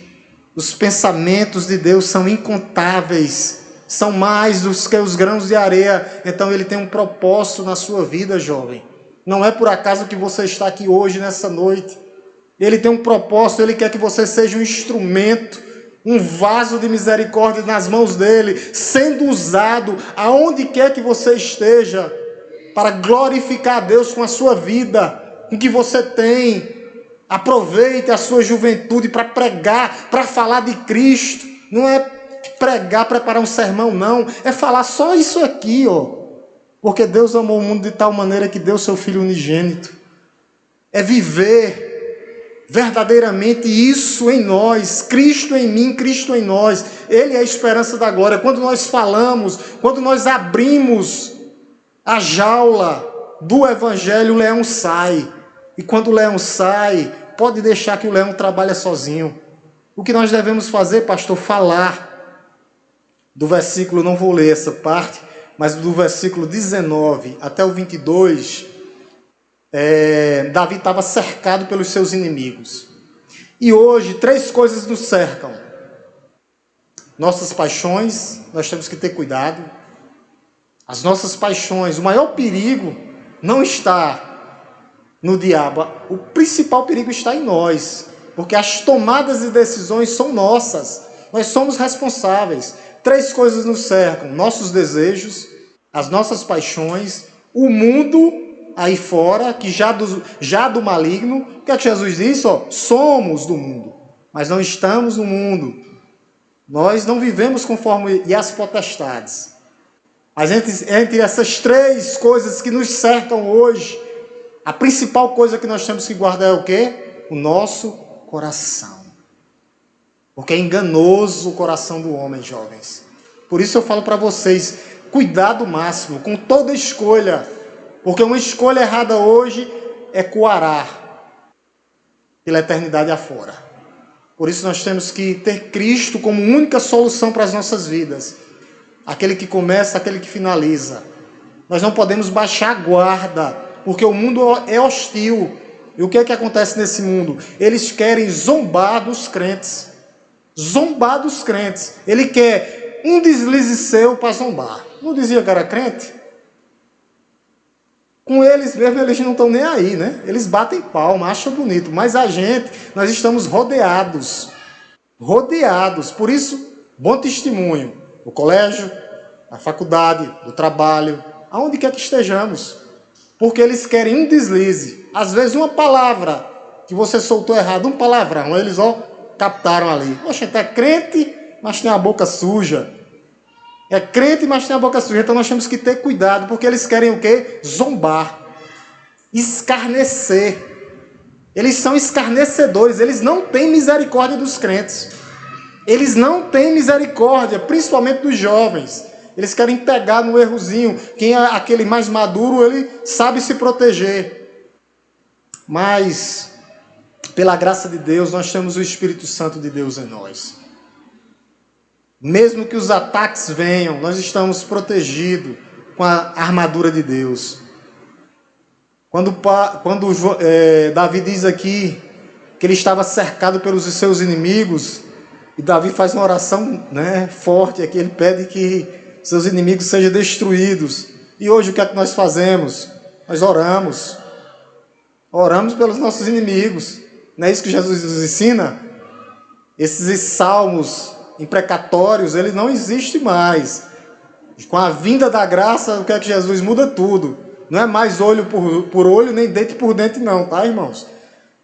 Os pensamentos de Deus são incontáveis. São mais do que os grãos de areia. Então ele tem um propósito na sua vida, jovem. Não é por acaso que você está aqui hoje, nessa noite. Ele tem um propósito, ele quer que você seja um instrumento, um vaso de misericórdia nas mãos dele, sendo usado aonde quer que você esteja, para glorificar a Deus com a sua vida, com o que você tem. Aproveite a sua juventude para pregar, para falar de Cristo. Não é pregar, preparar um sermão, não. É falar só isso aqui, ó. Porque Deus amou o mundo de tal maneira que deu seu Filho unigênito. É viver verdadeiramente isso em nós. Cristo em mim, Cristo em nós. Ele é a esperança da glória. Quando nós falamos, quando nós abrimos a jaula do Evangelho, o leão sai. E quando o leão sai, pode deixar que o leão trabalhe sozinho. O que nós devemos fazer, pastor? Falar. Do versículo, não vou ler essa parte, mas do versículo 19 até o 22, Davi estava cercado pelos seus inimigos. E hoje, 3 coisas nos cercam. Nossas paixões, nós temos que ter cuidado. As nossas paixões, o maior perigo não está no diabo, o principal perigo está em nós, porque as tomadas de decisões são nossas, nós somos responsáveis. 3 coisas nos cercam: nossos desejos, as nossas paixões, o mundo aí fora, que já do maligno. O que é que Jesus disse? Somos do mundo, mas não estamos no mundo. Nós não vivemos conforme as potestades. Mas entre essas 3 coisas que nos cercam hoje, a principal coisa que nós temos que guardar é o quê? O nosso coração. Porque é enganoso o coração do homem, jovens. Por isso eu falo para vocês, cuidado máximo com toda escolha. Porque uma escolha errada hoje ecoará pela eternidade afora. Por isso nós temos que ter Cristo como única solução para as nossas vidas. Aquele que começa, aquele que finaliza. Nós não podemos baixar a guarda, porque o mundo é hostil. E o que é que acontece nesse mundo? Eles querem zombar dos crentes. Zombar dos crentes. Ele quer um deslize seu para zombar. Não dizia que era crente? Com eles mesmo, eles não estão nem aí, né? Eles batem palma, acham bonito. Mas a gente, nós estamos rodeados. Rodeados. Por isso, bom testemunho. No colégio, na faculdade, no trabalho, aonde quer que estejamos. Porque eles querem um deslize. Às vezes uma palavra que você soltou errado, um palavrão, eles captaram ali. Poxa, é crente, mas tem a boca suja. É crente, mas tem a boca suja. Então nós temos que ter cuidado, porque eles querem o quê? Zombar. Escarnecer. Eles são escarnecedores, eles não têm misericórdia dos crentes. Eles não têm misericórdia, principalmente dos jovens. Eles querem pegar no errozinho. Quem é aquele mais maduro, ele sabe se proteger. Mas, pela graça de Deus, nós temos o Espírito Santo de Deus em nós. Mesmo que os ataques venham, nós estamos protegidos com a armadura de Deus. Quando Davi diz aqui que ele estava cercado pelos seus inimigos, e Davi faz uma oração, forte aqui, ele pede que seus inimigos sejam destruídos. E hoje o que é que nós fazemos? Nós oramos pelos nossos inimigos. Não é isso que Jesus nos ensina? Esses salmos imprecatórios, ele não existe mais. Com a vinda da graça, o que é que Jesus muda tudo? Não é mais olho por olho, nem dente por dente não, tá, irmãos?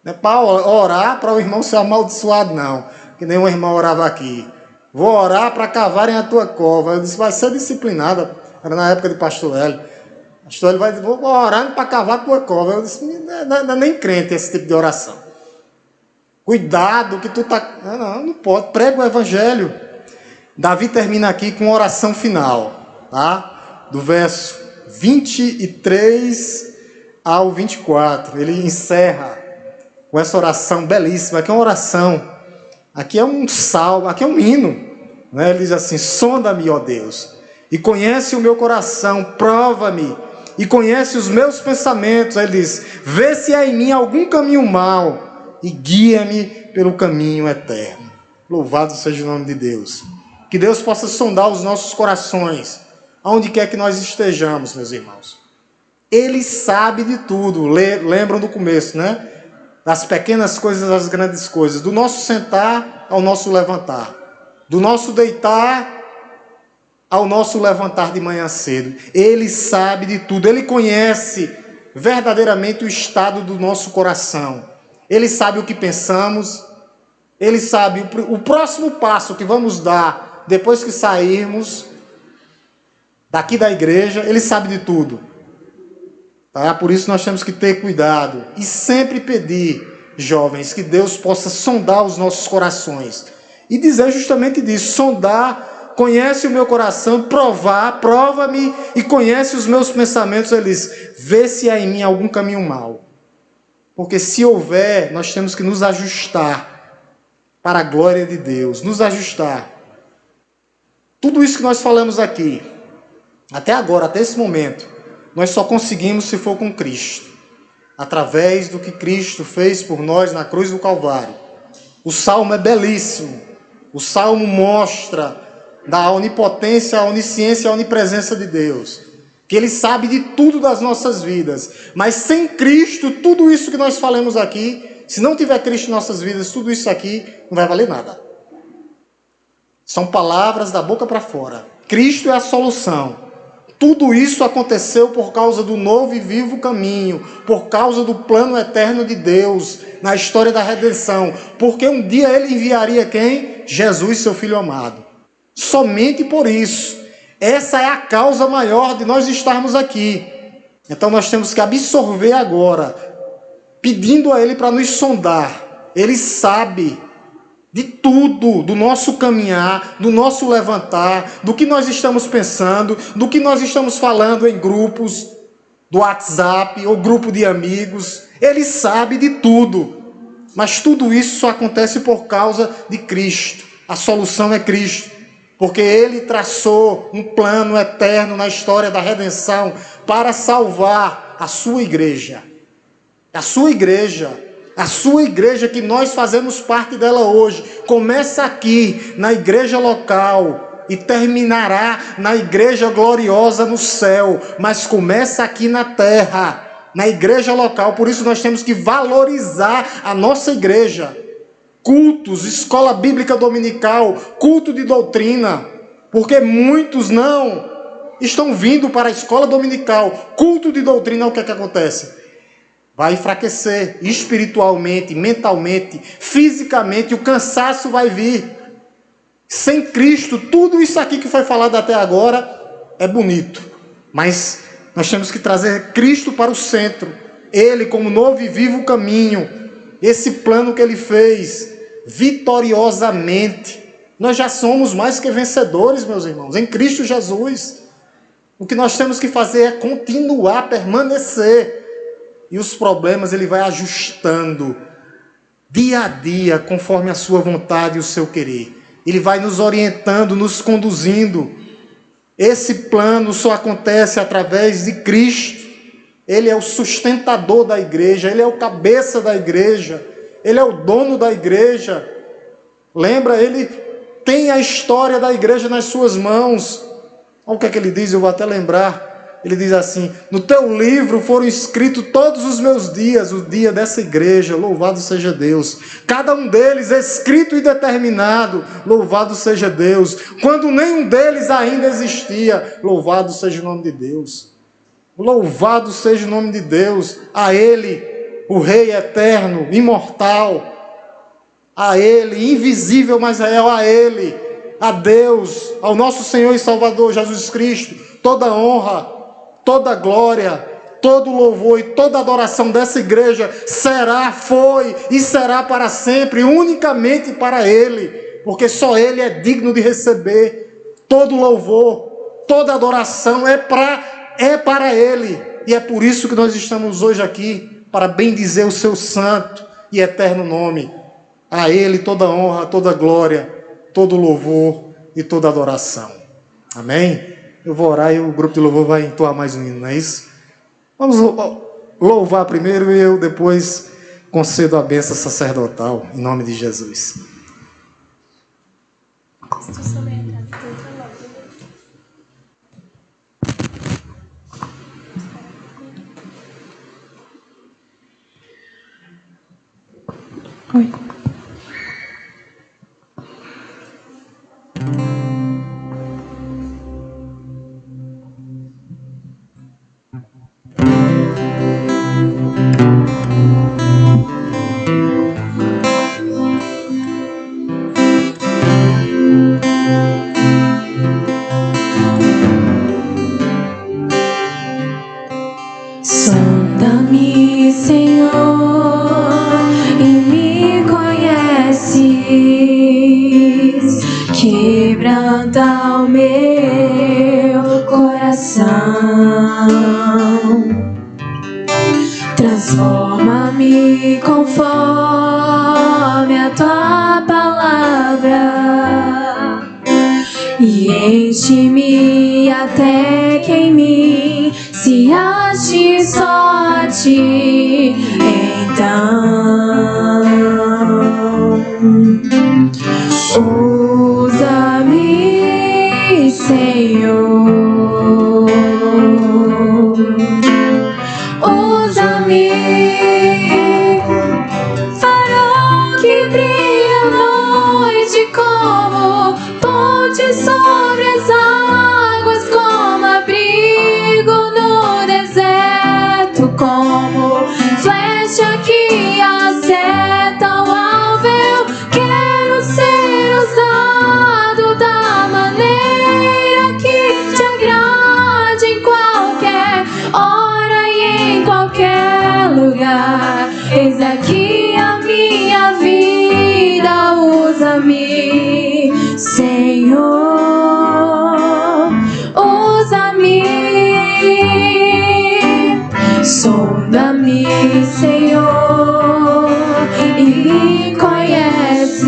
Não é para orar para o irmão ser amaldiçoado, não. Que nem um irmão orava aqui. Vou orar para cavarem a tua cova. Eu disse, vai ser disciplinada. Era na época de pastor Hélio. Pastor Hélio vai dizer, vou orando para cavar a tua cova. Eu disse, não é nem crente esse tipo de oração. Cuidado que tu tá... Não pode. Prega o evangelho. Davi termina aqui com uma oração final, tá? Do verso 23 ao 24. Ele encerra com essa oração belíssima. Aqui é uma oração. Aqui é um salmo. Aqui é um hino. Ele diz assim, sonda-me, ó Deus, e conhece o meu coração, prova-me, e conhece os meus pensamentos. Ele diz, vê se há em mim algum caminho mau, e guia-me pelo caminho eterno. Louvado seja o nome de Deus. Que Deus possa sondar os nossos corações, aonde quer que nós estejamos, meus irmãos. Ele sabe de tudo. Lembram do começo, das pequenas coisas às grandes coisas, do nosso sentar ao nosso levantar, do nosso deitar ao nosso levantar de manhã cedo. Ele sabe de tudo. Ele conhece verdadeiramente o estado do nosso coração. Ele sabe o que pensamos. Ele sabe o próximo passo que vamos dar depois que sairmos daqui da igreja. Ele sabe de tudo. Tá? Por isso nós temos que ter cuidado e sempre pedir, jovens, que Deus possa sondar os nossos corações e dizer justamente disso, sondar, conhece o meu coração, prova-me e conhece os meus pensamentos. Ele diz, vê se há em mim algum caminho mau, porque se houver, nós temos que nos ajustar para a glória de Deus, nos ajustar. Tudo isso que nós falamos aqui, até agora, até esse momento, nós só conseguimos se for com Cristo, através do que Cristo fez por nós na cruz do Calvário. O Salmo é belíssimo. O Salmo mostra da onipotência, a onisciência e a onipresença de Deus. Que Ele sabe de tudo das nossas vidas. Mas sem Cristo, tudo isso que nós falamos aqui, se não tiver Cristo em nossas vidas, tudo isso aqui não vai valer nada. São palavras da boca para fora. Cristo é a solução. Tudo isso aconteceu por causa do novo e vivo caminho, por causa do plano eterno de Deus na história da redenção, porque um dia Ele enviaria quem? Jesus, seu Filho amado. Somente por isso. Essa é a causa maior de nós estarmos aqui. Então nós temos que absorver agora, pedindo a Ele para nos sondar. Ele sabe de tudo, do nosso caminhar, do nosso levantar, do que nós estamos pensando, do que nós estamos falando em grupos do WhatsApp ou grupo de amigos. Ele sabe de tudo, mas tudo isso só acontece por causa de Cristo. A solução é Cristo, porque Ele traçou um plano eterno na história da redenção para salvar a sua igreja. A sua igreja que nós fazemos parte dela hoje, começa aqui na igreja local e terminará na igreja gloriosa no céu, mas começa aqui na terra, na igreja local. Por isso nós temos que valorizar a nossa igreja. Cultos, escola bíblica dominical, culto de doutrina, porque muitos não estão vindo para a escola dominical. Culto de doutrina, o que é que acontece? Vai enfraquecer espiritualmente, mentalmente, fisicamente, o cansaço vai vir. Sem Cristo, tudo isso aqui que foi falado até agora é bonito, mas nós temos que trazer Cristo para o centro. Ele como novo e vivo caminho, esse plano que Ele fez vitoriosamente. Nós já somos mais que vencedores, meus irmãos, em Cristo Jesus. O que nós temos que fazer é continuar, permanecer. E os problemas Ele vai ajustando dia a dia, conforme a sua vontade e o seu querer. Ele vai nos orientando, nos conduzindo. Esse plano só acontece através de Cristo. Ele é o sustentador da igreja, Ele é o cabeça da igreja, Ele é o dono da igreja. Lembra, Ele tem a história da igreja nas suas mãos. Olha o que é que Ele diz, eu vou até lembrar. Ele diz assim: no teu livro foram escritos todos os meus dias, o dia dessa igreja, louvado seja Deus. Cada um deles escrito e determinado, louvado seja Deus. Quando nenhum deles ainda existia, louvado seja o nome de Deus. Louvado seja o nome de Deus. A Ele, o Rei eterno, imortal. A Ele, invisível, mas real, a Ele, a Deus, ao nosso Senhor e Salvador Jesus Cristo, toda honra, toda glória, todo louvor e toda adoração dessa igreja será, foi e será para sempre, unicamente para Ele, porque só Ele é digno de receber todo louvor, toda adoração é para Ele, e é por isso que nós estamos hoje aqui, para bendizer o seu santo e eterno nome. A Ele toda honra, toda glória, todo louvor e toda adoração. Amém? Eu vou orar e o grupo de louvor vai entoar mais um hino, não é isso? Vamos louvar primeiro e eu depois concedo a bênção sacerdotal, em nome de Jesus. Oi. Sonda-me, Senhor, e me conheces, quebranta o meu coração, transforma-me conforme a tua palavra e enche-me até que em mim se ache só a ti. Então usa-me, Senhor, usa-me, farol que brilha à noite como ponte sobre as águas, como abrigo no deserto, como flecha que acerta o alvo. Eu quero ser usado da maneira que te agrade, em qualquer hora e em qualquer lugar. Eis aqui a minha vida, usa-me, Senhor, usa-me. Sonda-me, Senhor, e me conheces,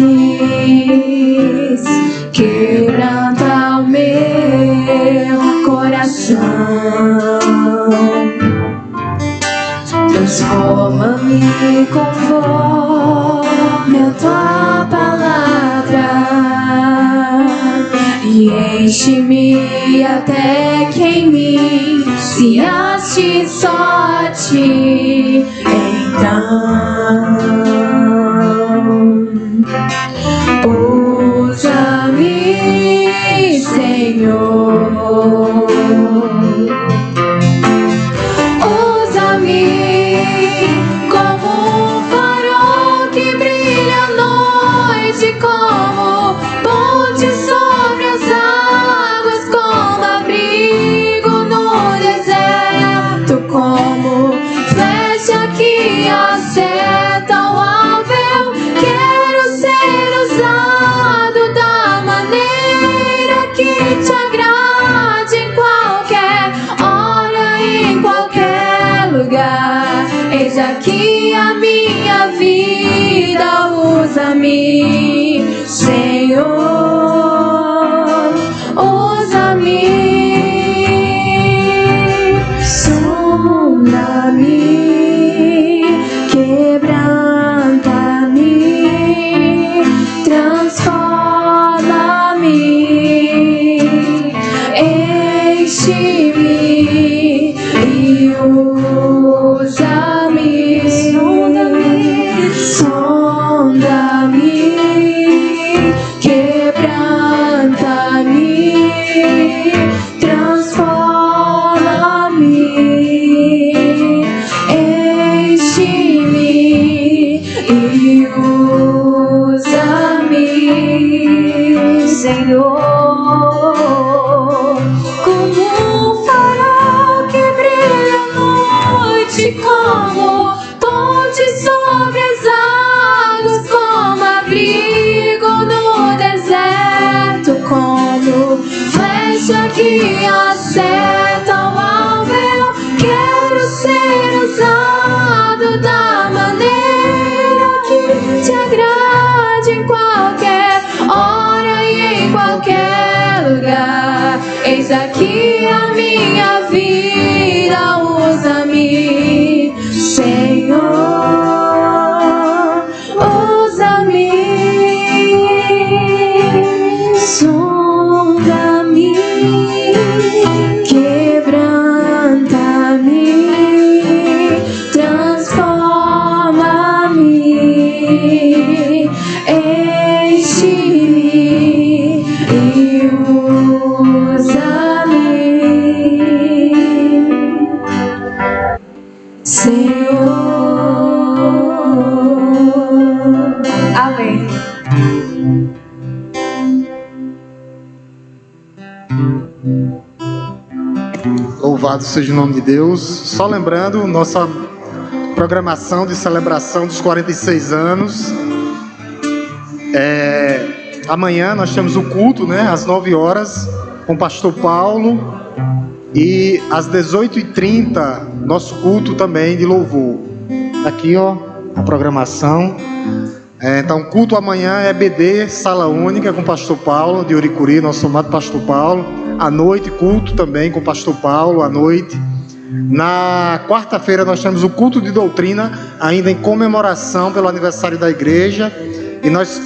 quebranta o meu coração, transforma-me conforme a tua palavra e enche-me até que em mim se ache só a ti. Então usa-me, Senhor, usa-me como um farol que brilha à noite, como ponte sobre as águas, como abrigo no deserto, como flecha que acerta o alvo. Eu quero ser usado da maneira que te agrade, em qualquer hora e em qualquer lugar. Eis aqui a minha vida, usa-me, Senhor. transforma-me, enche-me e usa-me, sonda-me, quebranta-me, transforma-me, enche-me e usa-me, Senhor, como um farol que brilha à noite, como ponte sobre as águas, como abrigo no deserto, como flecha que acerta o alvo. Eu quero ser usado da maneira que te agrade, em qualquer hora e em qualquer lugar. Eis aqui a minha vida, usa-me, Senhor, usa-me, sonda-me, quebranta-me, transforma-me, enche-me e usa-me, Senhor. Amém. Louvado seja o nome de Deus. Só lembrando, nossa programação de celebração dos 46 anos. Amanhã nós temos o culto, né, às 9 horas, com o pastor Paulo. E às 18h30, nosso culto também de louvor. Aqui, ó, a programação. Então, culto amanhã é EBD, sala única, com o pastor Paulo, de Uricuri, nosso amado pastor Paulo. À noite, culto também com o pastor Paulo, à noite. Na quarta-feira, nós temos o culto de doutrina, ainda em comemoração pelo aniversário da igreja. E nós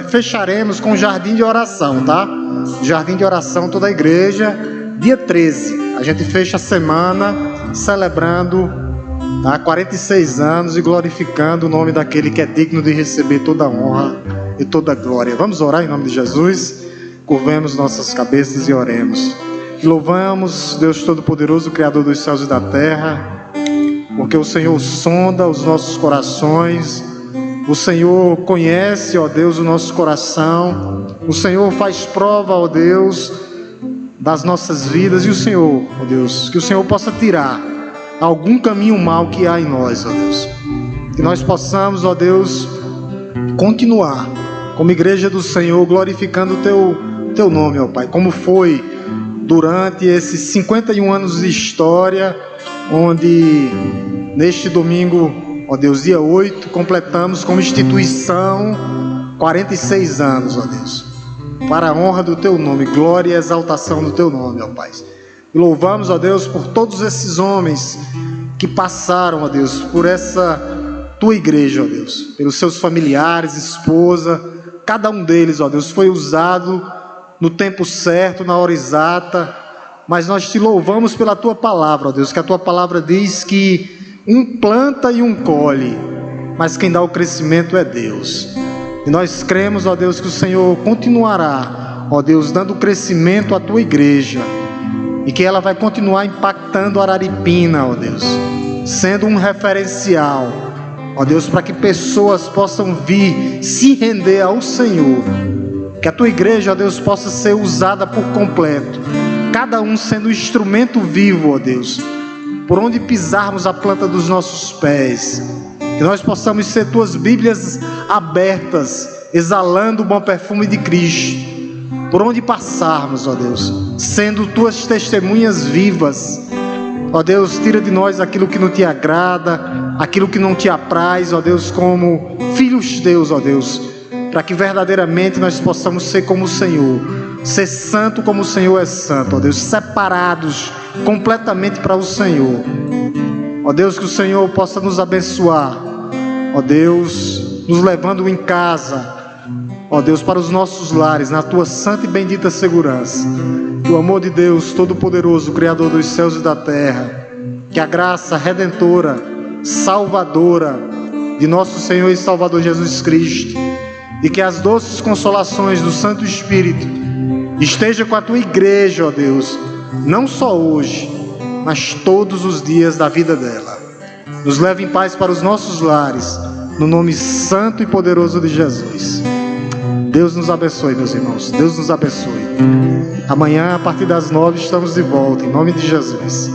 fecharemos com o jardim de oração, tá? Jardim de oração, toda a igreja. Dia 13, a gente fecha a semana celebrando, tá, 46 anos e glorificando o nome daquele que é digno de receber toda a honra e toda a glória. Vamos orar em nome de Jesus? Curvemos nossas cabeças e oremos. Louvamos Deus Todo-Poderoso, Criador dos céus e da terra, porque o Senhor sonda os nossos corações, o Senhor conhece, ó Deus, o nosso coração, o Senhor faz prova, ó Deus, das nossas vidas, e o Senhor, ó Deus, que o Senhor possa tirar algum caminho mau que há em nós, ó Deus, que nós possamos, ó Deus, continuar como igreja do Senhor, glorificando o Teu nome, ó Pai, como foi durante esses 51 anos de história, onde neste domingo, ó Deus, dia 8, completamos como instituição 46 anos, ó Deus, para a honra do Teu nome, glória e exaltação do Teu nome, ó Pai. E louvamos, ó Deus, por todos esses homens que passaram, ó Deus, por essa Tua igreja, ó Deus, pelos seus familiares, esposa, cada um deles, ó Deus, foi usado no tempo certo, na hora exata, mas nós Te louvamos pela Tua palavra, ó Deus, que a Tua palavra diz que um planta e um colhe, mas quem dá o crescimento é Deus. E nós cremos, ó Deus, que o Senhor continuará, ó Deus, dando crescimento à Tua igreja, e que ela vai continuar impactando Araripina, ó Deus, sendo um referencial, ó Deus, para que pessoas possam vir se render ao Senhor, que a Tua igreja, ó Deus, possa ser usada por completo, cada um sendo instrumento vivo, ó Deus, por onde pisarmos a planta dos nossos pés, que nós possamos ser Tuas Bíblias abertas, exalando o bom perfume de Cristo, por onde passarmos, ó Deus, sendo Tuas testemunhas vivas. Ó Deus, tira de nós aquilo que não Te agrada, aquilo que não Te apraz, ó Deus, como filhos Teus, ó Deus, para que verdadeiramente nós possamos ser como o Senhor, ser santo como o Senhor é santo, ó Deus, separados completamente para o Senhor. Ó Deus, que o Senhor possa nos abençoar, ó Deus, nos levando em casa, ó Deus, para os nossos lares, na tua santa e bendita segurança. Que o amor de Deus Todo-Poderoso, Criador dos céus e da terra, que a graça redentora, salvadora de nosso Senhor e Salvador Jesus Cristo, e que as doces consolações do Santo Espírito esteja com a tua igreja, ó Deus, não só hoje, mas todos os dias da vida dela. Nos leve em paz para os nossos lares, no nome santo e poderoso de Jesus. Deus nos abençoe, meus irmãos. Deus nos abençoe. Amanhã, a partir das 9, estamos de volta, em nome de Jesus.